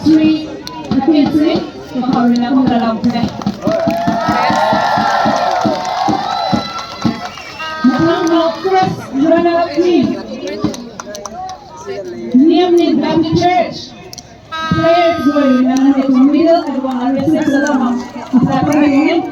Sweet Mackenzie, kakaroon na akong dalaw ko na. Matanggal Chris, runner-up team. Neomid Baptist Church. Players were nangyari kong middle at mga receive sa lamang. Sa pagkain.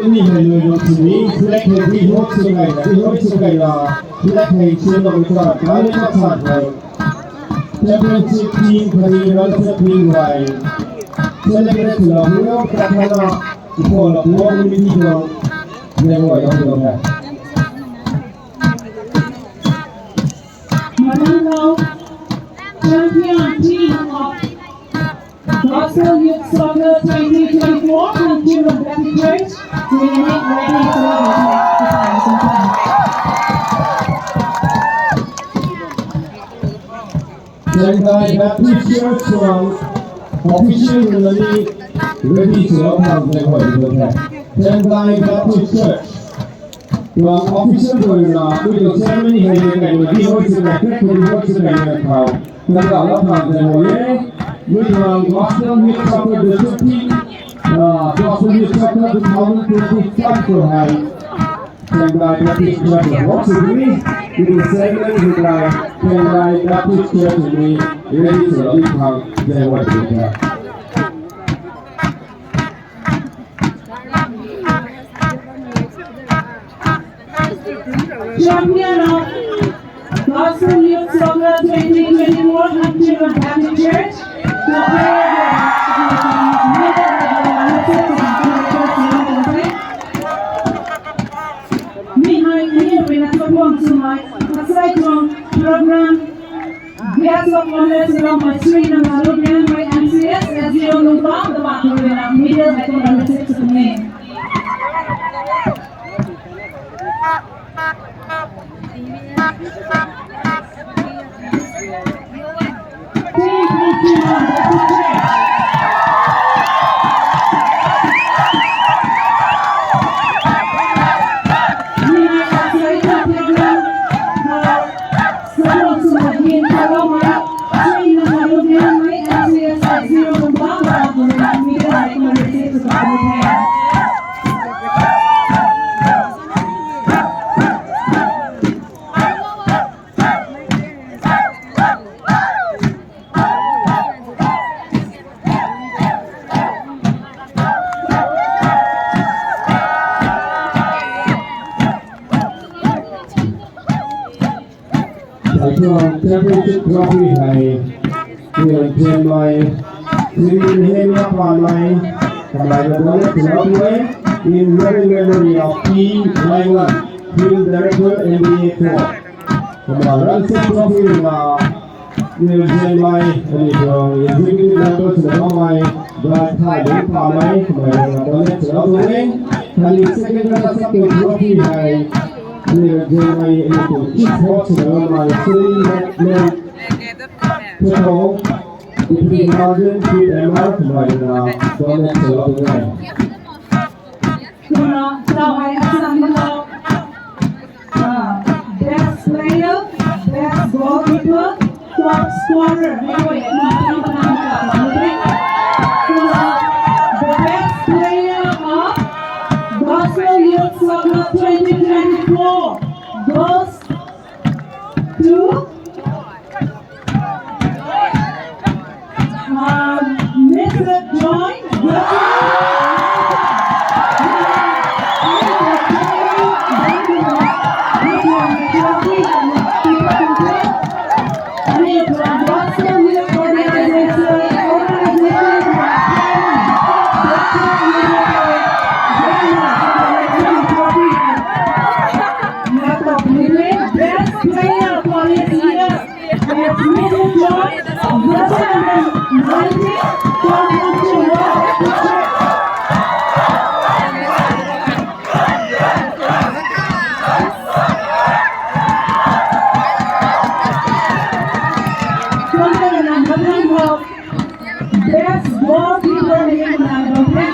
Ini hanya untuk ini, sudah kembali hot sungai lah, sudah kembali cium orang kali macam apa? Championship team kali rasa team lain, celebrate lah, mereka kerana sekolah buat ini juga, mereka yang berada. Mananggaw champion team of Gospel Youth Soccer 2024 from Children Baptist Church. We make ready to Shanghai Baptist Church from officially ready to welcome the Lord. Shanghai Baptist Church from official with the ceremony held at the Lord's Prayer. With Gospel Youth Soccer District team, Gospel Youth Soccer 2025 for high. Shanghai Baptist Church works with me. It is ceremony with Shanghai Baptist Church with me, ready to welcome the Lord. champion of Gospel Youth Soccer 2024 from Children Baptist Church. Program Guest of Honor sila Maestri ng Alumni by MCS at Zero Lubang, the Bakurin ng Middle Economic System. Championship trophy hai, yang Chennai, Sri Hema Palai, Kamala Bola Trophy in loving memory of P. Lyman, Field Director NBA Tour. Kamala Trophy in Chennai, executive member Chennai, Brad Thai Palai, Kamala Bola Trophy, kali second trophy hai. Generally, each watch my three people between Margin, Pete, and Mark by Donald Sullivan. Best player, best goalkeeper, top scorer. The best player of Gospel Youth Soccer 2024 goes to trophy and people complete. Ani from Boston Youth Organization, Best player for his year, and Middle John, best goalkeeper in Management.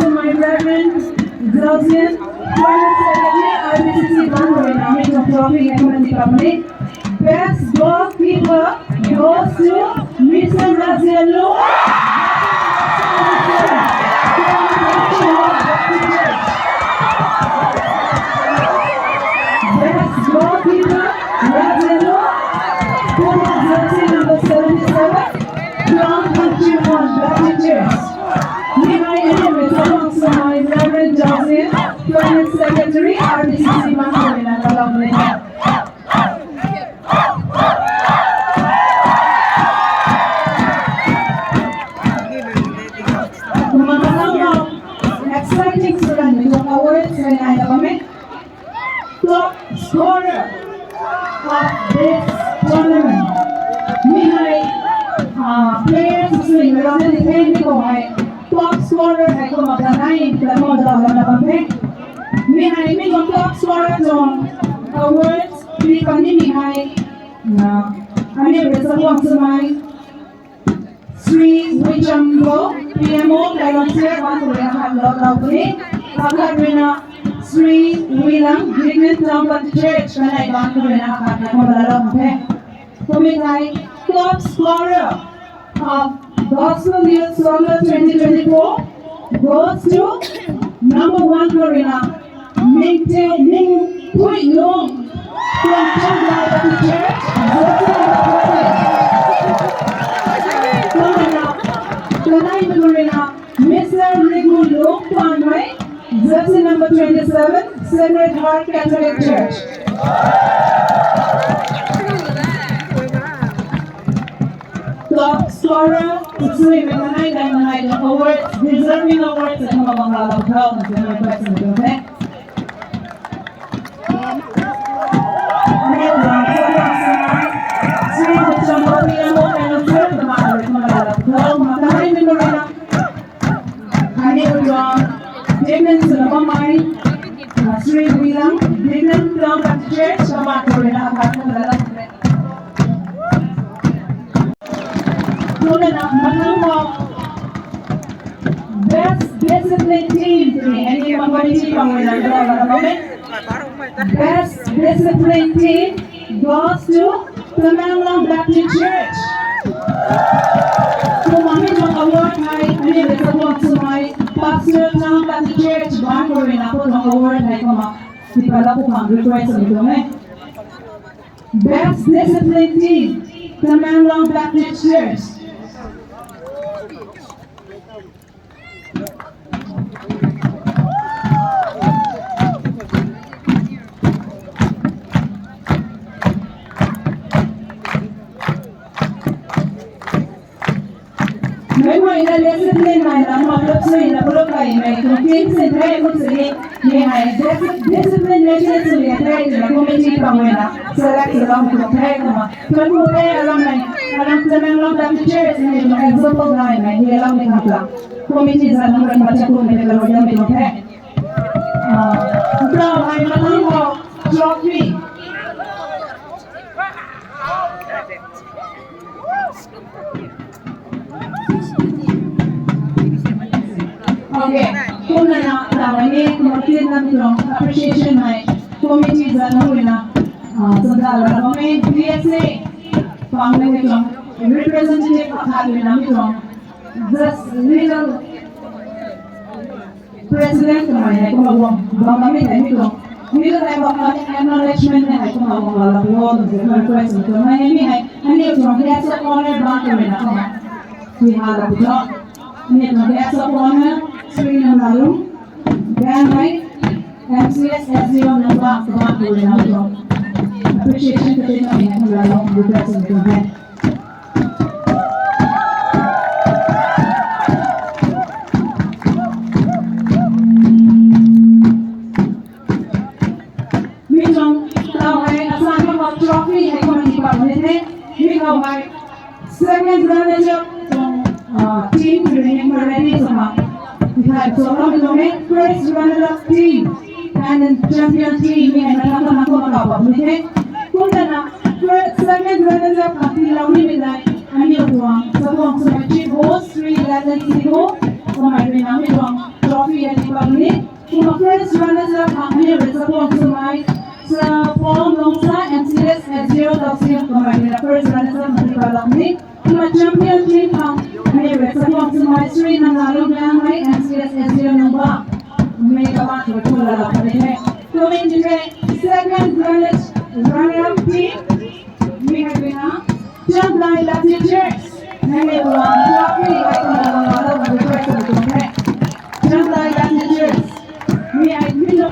My Reverend Zosian, RBCC Trophy Company. Best goalkeeper goes to Mr. Razielu. Best goalkeeper Razielu. Jersey number 77. Crown Country 1 Baptist Church. My Reverend Joseph, Permanent Secretary, RBCC Management. Exciting student awards when I comment. Top scorer of this tournament. Players swing around the technical top scorer है को मतलब नहीं इतना मजा वाला बात है Mihai में जो top scorer जो awards भी करने मिहाई अन्य बेसबों से माई Sri Wijambo PMO Director बात हो रहा है लोग ने अगर बिना Sri Wilam Dignit Temple Church बनाए बात हो रहा है को लोग हैं तो Mihai top scorer of Gospel Youth Summer 2024 goes to number 1 Karina Maintaining Pui Long from Chandler Baptist Church. Karina Mr. Rigu Long Panway, jersey number 27, Sacred Heart Catholic Church. Top scorer, swimming and I awards, deserving awards at Mamala Crown, and my person to okay. Sri Wilam, Dignit Crown Baptist Church, Best discipline team today. Anyone want to come in and moment? Best discipline team goes to the Manlang Baptist Church. So, Mami, no award hai. Ani support to my pastor Manlang Baptist Church. Bahan ko rin ako no award hai ko ma. Di pala ko pang request nito me. Best discipline team, the Manlang Baptist Church. May mo ina discipline na mga sa ina pero kay may confidence and try mo sa ni ay discipline measures sa ina try na committee pa mo na select sa lang ko try ko ma pero mo ay alam sa mga lang teachers ni mga example na ay hindi alam ni kapla committee sa lang rin bacha ko may lalo yan mo try so ay manang mo trophy. Okay, kung na ini mungkin namin appreciation ay committee sa na sa dalawa kami DSA pangalawa ito representative akali namin ito just legal president kami kung magwang kami ito hindi ko tayo bakit acknowledgement na ay kung magwang lalapon sa request ito may hindi ito yes of honor bang kami na kami hiharap ito hindi ito yes of honor Sri Namalung, Dan White, MCS SEO number kawan boleh nampung. Appreciation kepada yang melalui juga sebetulnya. Minum tahu asal kamu trophy hai kamu di bawah ni. Minum hai second runner team training ready sama. Kita seorang minum first runner team and then champion team ni adalah nama kamu ni. Kunana first second runner up nanti lawan milai. Ani tuang sebuah sebagai host three runner tigo. Kemarin kami tuang trophy yang di bawah ni. Kuma first runner up kami sebuah sebagai Paul Longsa MCS SEO kemarin first runner up nanti bawah ni. Kuma champion team kami sebuah sebagai Sri Nangalu yang MCS SEO number. Mereka masuk ke dalam ini. Coming today, second runner-up team, we have been Jump Line Latin Church. Name one trophy item dalam request itu. Jump Line Latin Church. We have been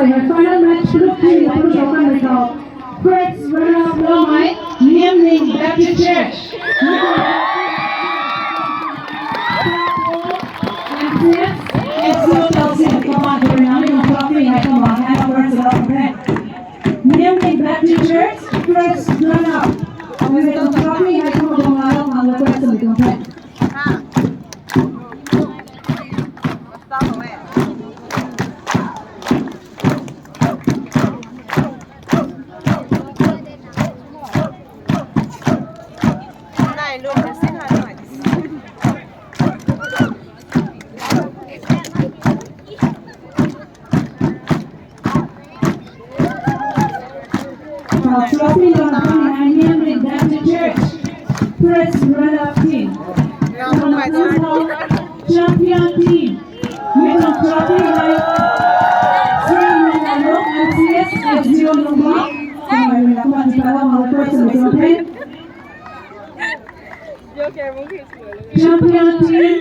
Her final match group 3 lalu showkan mereka first runner-up Lomai Niamling Baptist Church. MCS SEO Telsin kawan bernama yang trophy hai kawan yang berselang Niamling Baptist Church first runner-up. Mereka trophy hai kawan mengalami anggota sebetulnya. Trophy Lomai Niamling Baptist Church first runner-up team. Champion team. Minum trophy hai Sri Nangalu MCS SEO number. Kemarin aku di dalam mengukur sebetulnya. Champion team.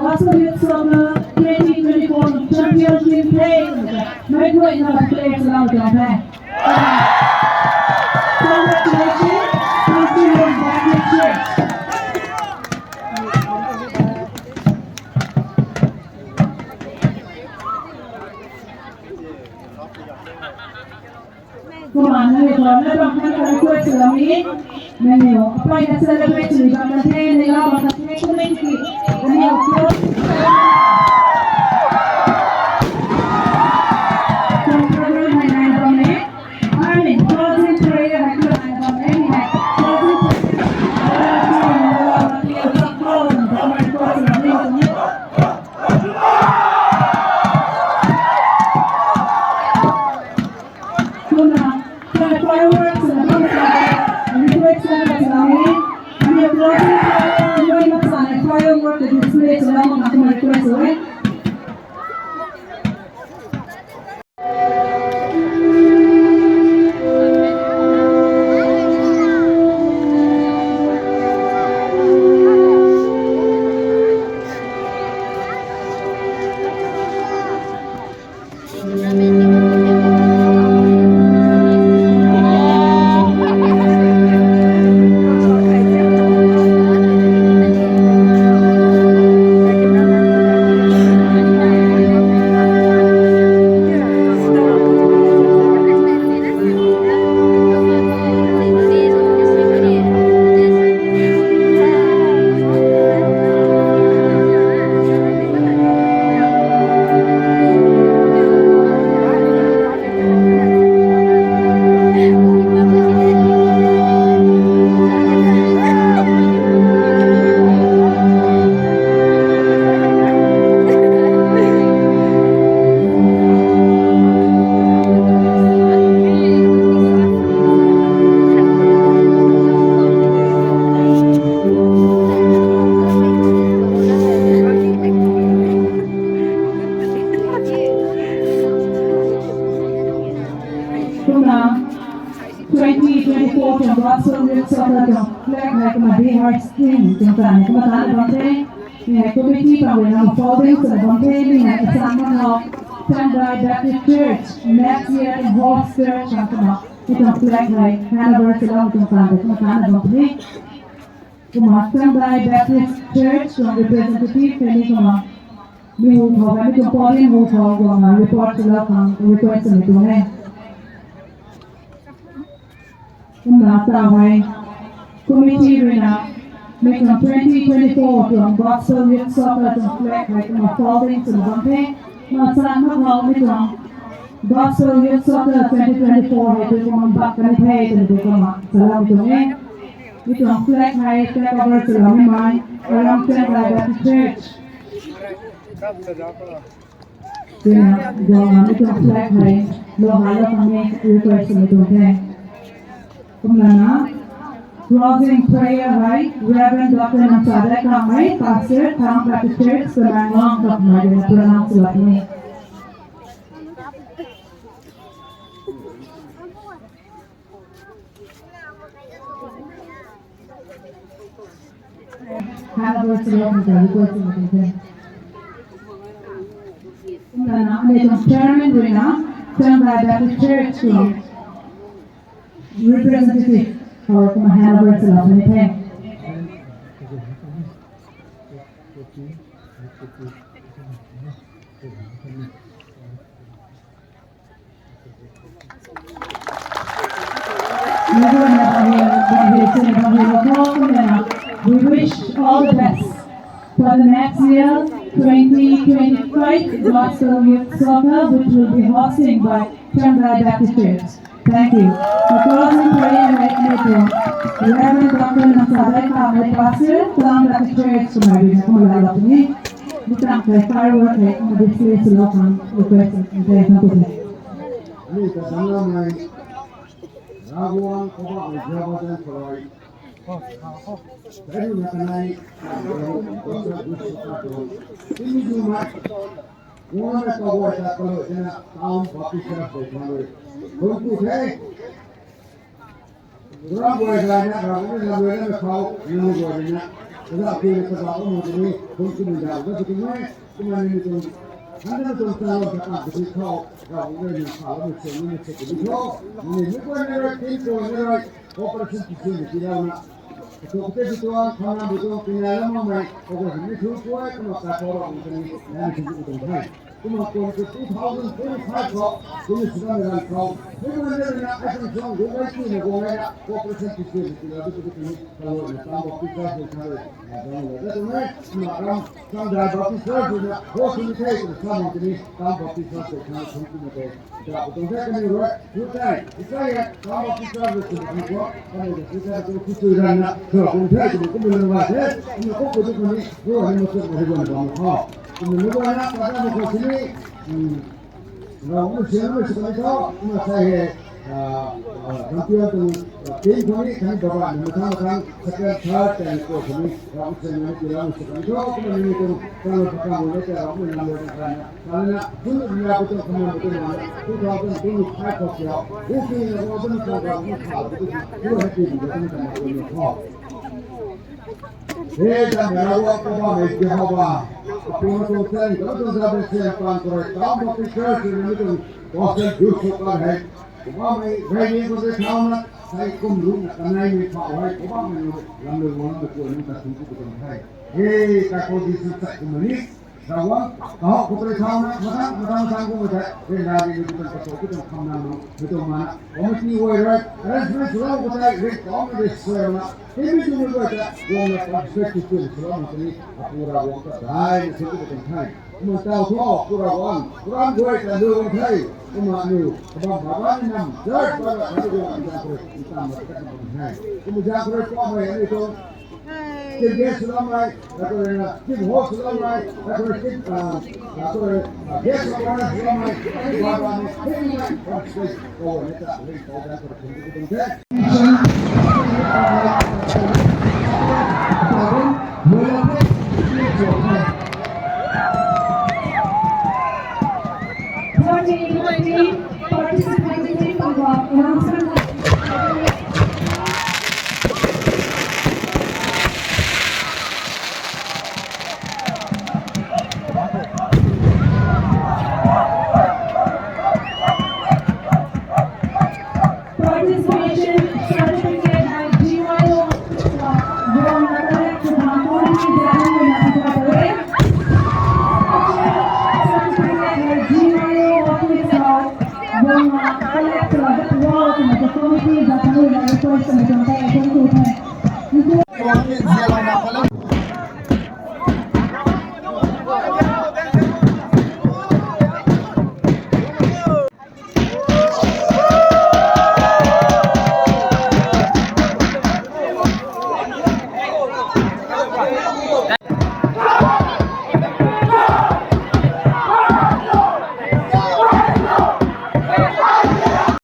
Gospel Youth Soccer 2024 Championship Play. Make way for the players around your back. Congratulations, Christian Baptist Church. Kemana nih kalau orang kan request selama ini, menu apa yang celebrate juga nanti nih lah, nanti firework the display salamat ako request right. Kuna 2024 trong Russell Wilson trong flag này kuma day hard skin trong tàn kuma tàn bằng thế này committee bằng về làm folding so bằng thế này là example of Tendai Baptist Church next year in Holster trong kuma flag này anniversary trong tàn kuma tàn bằng thế kuma Tendai Baptist Church trong representative này kuma mình hồ cái trong podium hồ của report là con request này tụi này Kumbatawai Committee Rina make on 2024 from Gospel Youth Soccer to flag like my following to the Bampe Masan Mahal make on Gospel Youth Soccer 2024 ให้ทุกคนบักกันให้ถึงทุกคนสลามตรงนี้make on flag high flag over สลามไม่ไม้ around flag like Baptist Church คือนะดวงmake on flag high โลหะแล้วทำให้ request ในตรงนี้Kumana, closing prayer, right? Reverend Dr. Nansada Kamai, Pastor, Town Baptist Church, Semangang, Kapmai, dan pronounce surat ini. Halabar surat kita, request kita. Kumana, ada chairman Rina, Town Baptist Church, representative for Hanover Salapane. We wish all the best for the next year, 2025 Gospel Youth Soccer, which will be hosted by Tendai Baptist Church. Thank you. The closing prayer right now, Reverend Dr. Nansada Kamai, Pastor, Town Baptist Church, Sumarina, Kumalala Puni, Butang kay firework ay display sa lokang request ng kaya ng tuloy. Ini kasama may raguan ko ba ang jabatan Troy. Dahil nakanay ini cuma una kawan sa kalau na taon pakisya sa kamay. Untuk saya, orang boleh belajar, orang boleh kau, yang bolehnya, tetapi kalau mungkin untuk menjaga begini, cuma ini tu, anda tu tahu sekarang begitu kau, orang boleh kau mungkin begitu kau, ini bukan orang itu, orang operasi kecil tidak nak. Kalau kita berjuang, kalau berjuang pengalaman mai, kalau ini cukup, kalau kata orang mungkin yang cukup untuk Kuma ko 2025 ko kuma sudah dengan kau. Kuma ni nak akan jom gua ni gua ni ko present itu kita itu kalau tambah kita sekali. Jadi macam dah bapa kita juga oh ini saya itu sama ini tambah kita sekali mungkin itu. Dah betul saya ni buat saya tambah kita sekali gua kalau kita itu nak kalau saya itu belum buat ini kok itu ni gua ni masuk hubungan bangsa. Menurut anak pada muka sini, orang Muslim seperti itu, saya Kampiyon tu tim kami kami bawa macam second third dan itu kami ramu senang kita sekarang itu kami ini tu kalau kita boleh kita ramu nama kerana tu dia betul kami betul mana tu kalau tu ini saya kau siapa mungkin kalau tu kalau kamu tahu tu hati kita tu kami boleh tahu. Dan kalau kita boleh jawab apa tu saya kalau tu saya bersepan korek kamu fikir ini tu proses justru kanผมไม่เคยมีคนไปทำนะใช้คุ้มรุ่งกันในมีข่าวไว้ผมว่ามันลำเลียงวันตะโกนมันตัดสินใจเป็นไทยเฮ้ยแต่คนที่สุดท้ายมันนี่เราว่าเขาคนไปทำนะมาทำกูไม่ใช่เรื่องราวนี้มันเป็นตัวที่ต้องทำนานไม่ต้องมาผมที่ว่าอะไรอะไรไม่ช่วยกูได้เรื่องของไม่ได้ช่วยนะที่ไม่ช่วยกูจะวงละความเชื่อที่ช่วยช่วยมันนี่กูเราวงก็ได้สิ่งที่เป็นไทยมันเจ้าทั่วกูเราวงกูรำด้วยแต่เรื่องไทยKumanu, sebab bapa ni nam, dah pada ada orang jangkut, kita mereka nak hai. Kemudian jangkut kau mai itu, kerja selamai, atau nak kim ho selamai, atau atau kerja selamai, bapa ni, ini kau ni tak boleh kau jangkut, kita